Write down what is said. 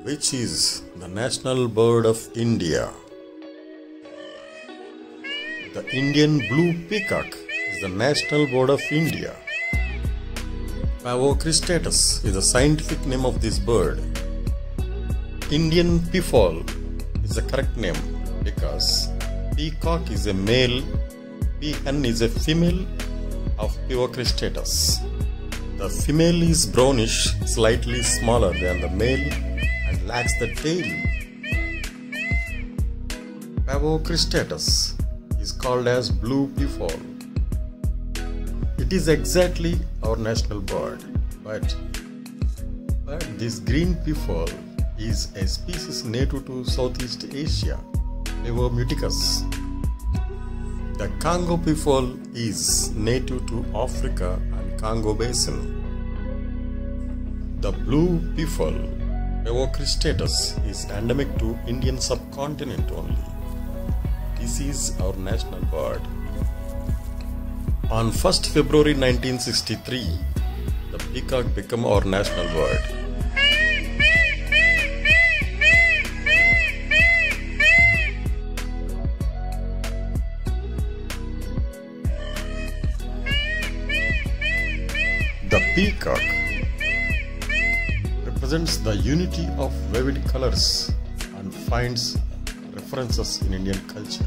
Which is the national bird of India? The Indian blue peacock is the national bird of India. Pavo cristatus is the scientific name of this bird. Indian peafowl is the correct name because peacock is a male, peahen is a female of Pavo cristatus. The female is brownish, slightly smaller than the male and lacks the tail. Pavo cristatus is called as blue peafowl. It is exactly our national bird, but this green peafowl is a species native to Southeast Asia, Pavo muticus. The Congo peafowl is native to Africa and Congo Basin. The blue peafowl, Pavo cristatus, is endemic to Indian subcontinent only. This is our national bird. On 1st February 1963, the peacock became our national bird. The peacock represents the unity of vivid colors and finds references in Indian culture.